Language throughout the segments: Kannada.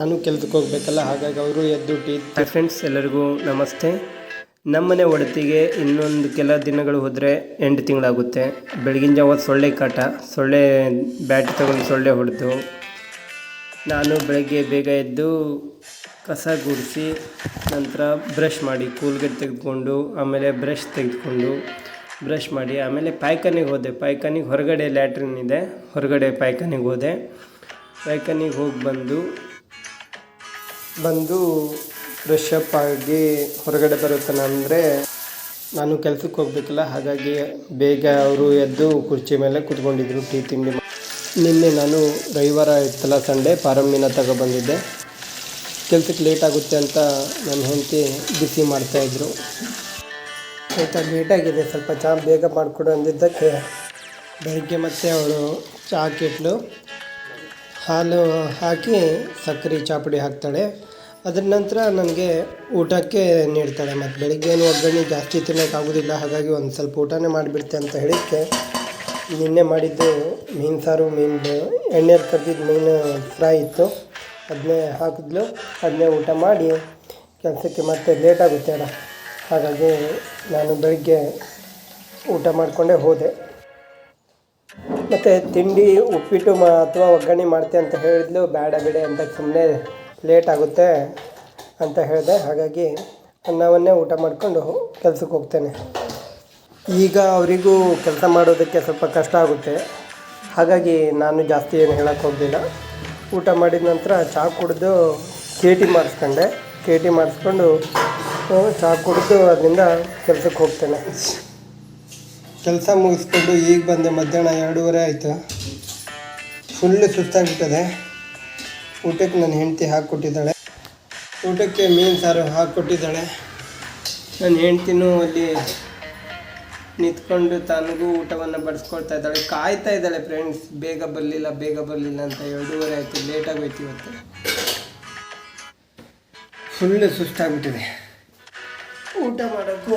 ನಾನು ಕೆಲ್ಸಕ್ಕೆ ಹೋಗಬೇಕಲ್ಲ, ಹಾಗಾಗಿ ಅವರು ಎದ್ದು ಟೀ. ಫ್ರೆಂಡ್ಸ್ ಎಲ್ಲರಿಗೂ ನಮಸ್ತೆ. ನಮ್ಮನೆ ಒಡತಿಗೆ ಇನ್ನೊಂದು ಕೆಲ ದಿನಗಳು ಹೋದರೆ 8 ತಿಂಗಳಾಗುತ್ತೆ. ಬೆಳಗಿನ ಜಾವ ಸೊಳ್ಳೆ ಕಾಟ, ಸೊಳ್ಳೆ ಬ್ಯಾಟ್ ತಗೊಂಡು ಸೊಳ್ಳೆ ಹೊಡೆದು ನಾನು ಬೆಳಗ್ಗೆ ಬೇಗ ಎದ್ದು ಕಸ ಗುಡಿಸಿ ನಂತರ ಬ್ರಷ್ ಮಾಡಿ ಕೂಲ್ಗೇಟ್ ತೆಗೆದುಕೊಂಡು ಆಮೇಲೆ ಬ್ರಷ್ ತೆಗೆದುಕೊಂಡು ಬ್ರಷ್ ಮಾಡಿ ಆಮೇಲೆ ಪಾಯ್ಖಾನೆಗೆ ಹೋದೆ. ಪಾಯ್ಖಾನೆಗೆ ಹೊರಗಡೆ ಲ್ಯಾಟ್ರಿನ್ ಇದೆ, ಹೊರಗಡೆ ಪಾಯ್ಖಾನೆಗೆ ಹೋದೆ. ಪಾಯ್ಖಾನೆಗೆ ಹೋಗಿ ಬಂದು ಫ್ರೆಶ್ ಅಪ್ ಆಗಿ ಹೊರಗಡೆ ಬರುತ್ತಾನೆ. ಅಂದರೆ ನಾನು ಕೆಲಸಕ್ಕೆ ಹೋಗಬೇಕಲ್ಲ, ಹಾಗಾಗಿ ಬೇಗ ಅವರು ಎದ್ದು ಕುರ್ಚಿ ಮೇಲೆ ಕೂತ್ಕೊಂಡಿದ್ರು ಟೀ ತಿಂಡಿ. ನಿನ್ನೆ ನಾನು ರವಿವಾರ ಇತ್ತಲ್ಲ, ಸಂಡೇ ಪಾರಂ ಮೀನ ತಗೊಬಂದಿದ್ದೆ. ಕೆಲಸಕ್ಕೆ ಲೇಟ್ ಆಗುತ್ತೆ ಅಂತ ನನ್ನ ಹೆಂಡತಿ ಬಿಸಿ ಮಾಡ್ತಾಯಿದ್ರು. ಆಯಿತಾ, ಲೇಟಾಗಿದೆ, ಸ್ವಲ್ಪ ಚಹಾ ಬೇಗ ಮಾಡಿಕೊಡು ಅಂದಿದ್ದಕ್ಕೆ ಬೆಳಗ್ಗೆ ಮತ್ತೆ ಅವಳು ಚಹಾ ಕೆಟ್ಲು, ಹಾಲು ಹಾಕಿ ಸಕ್ಕರೆ ಚಾಪುಡಿ ಹಾಕ್ತಾಳೆ. ಅದರ ನಂತರ ನನಗೆ ಊಟಕ್ಕೆ ನೀಡ್ತಾಳೆ. ಮತ್ತು ಬೆಳಗ್ಗೆ ಏನು ಒಗ್ಗರಣೆ ಜಾಸ್ತಿ ತಿನ್ನೋಕ್ಕಾಗೋದಿಲ್ಲ, ಹಾಗಾಗಿ ಒಂದು ಸ್ವಲ್ಪ ಊಟನೇ ಮಾಡಿಬಿಡ್ತೆ ಅಂತ ಹೇಳಿಕ್ಕೆ ನಿನ್ನೆ ಮಾಡಿದ್ದು ಮೀನು ಸಾರು, ಎಣ್ಣೆಯಲ್ಲಿ ಕರೆದಿದ್ದು ಮೀನು ಫ್ರೈ ಇತ್ತು, ಅದನ್ನೇ ಹಾಕಿದ್ಲು. ಅದನ್ನೇ ಊಟ ಮಾಡಿ ಕೆಲಸಕ್ಕೆ ಮತ್ತೆ ಲೇಟಾಗುತ್ತೆ ಅಲ್ಲ, ಹಾಗಾಗಿ ನಾನು ಬೆಳಗ್ಗೆ ಊಟ ಮಾಡಿಕೊಂಡೇ ಹೋದೆ. ಮತ್ತು ತಿಂಡಿ ಉಪ್ಪಿಟ್ಟು ಅಥವಾ ಒಗ್ಗರಣೆ ಮಾಡ್ತೆ ಅಂತ ಹೇಳಿದ್ಲು. ಬೇಡ ಬಿಡೆ ಅಂತ ಸುಮ್ಮನೆ ಲೇಟ್ ಆಗುತ್ತೆ ಅಂತ ಹೇಳಿದೆ. ಹಾಗಾಗಿ ಅನ್ನವನ್ನೇ ಊಟ ಮಾಡಿಕೊಂಡು ಕೆಲಸಕ್ಕೆ ಹೋಗ್ತೇನೆ. ಈಗ ಅವರಿಗೂ ಕೆಲಸ ಮಾಡೋದಕ್ಕೆ ಸ್ವಲ್ಪ ಕಷ್ಟ ಆಗುತ್ತೆ, ಹಾಗಾಗಿ ನಾನು ಜಾಸ್ತಿ ಏನು ಹೇಳೋಕ್ಕೆ ಹೋಗಲಿಲ್ಲ. ಊಟ ಮಾಡಿದ ನಂತರ ಚಹಾ ಕುಡಿದು ಕೇಟಿ ಮಾಡಿಸ್ಕೊಂಡು ಚಹಾ ಕುಡಿದು ಅದರಿಂದ ಕೆಲಸಕ್ಕೆ ಹೋಗ್ತೇನೆ. ಕೆಲಸ ಮುಗಿಸ್ಕೊಂಡು ಈಗ ಬಂದೆ. ಮಧ್ಯಾಹ್ನ 2:30 ಆಯಿತು. ಫುಲ್ಲು ಸುಸ್ತಾಗ್ಬಿಟ್ಟದೆ. ಊಟಕ್ಕೆ ನನ್ನ ಹೆಂಡತಿ ಹಾಕಿಕೊಟ್ಟಿದ್ದಾಳೆ. ಊಟಕ್ಕೆ ಮೀನು ಸಾರು ಹಾಕಿಕೊಟ್ಟಿದ್ದಾಳೆ. ನನ್ನ ಹೆಂಡ್ತಿನೂ ಅಲ್ಲಿ ನಿಂತ್ಕೊಂಡು ತನಗೂ ಊಟವನ್ನು ಬಡಿಸ್ಕೊಳ್ತಾ ಇದ್ದಾಳೆ. ಕಾಯ್ತಾ ಇದ್ದಾಳೆ ಫ್ರೆಂಡ್ಸ್, ಬೇಗ ಬರಲಿಲ್ಲ ಅಂತ. 2:30 ಆಯಿತು, ಲೇಟಾಗೋಯ್ತು ಇವತ್ತು. ಫುಲ್ಲು ಸುಸ್ತಾಗ್ಬಿಟ್ಟಿದೆ. ಊಟ ಮಾಡೋಕ್ಕೂ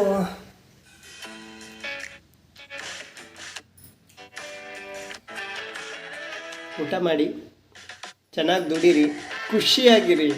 ಊಟ ಮಾಡಿ ಚೆನ್ನಾಗಿ ದುಡೀರಿ, ಖುಷಿಯಾಗಿರಿ.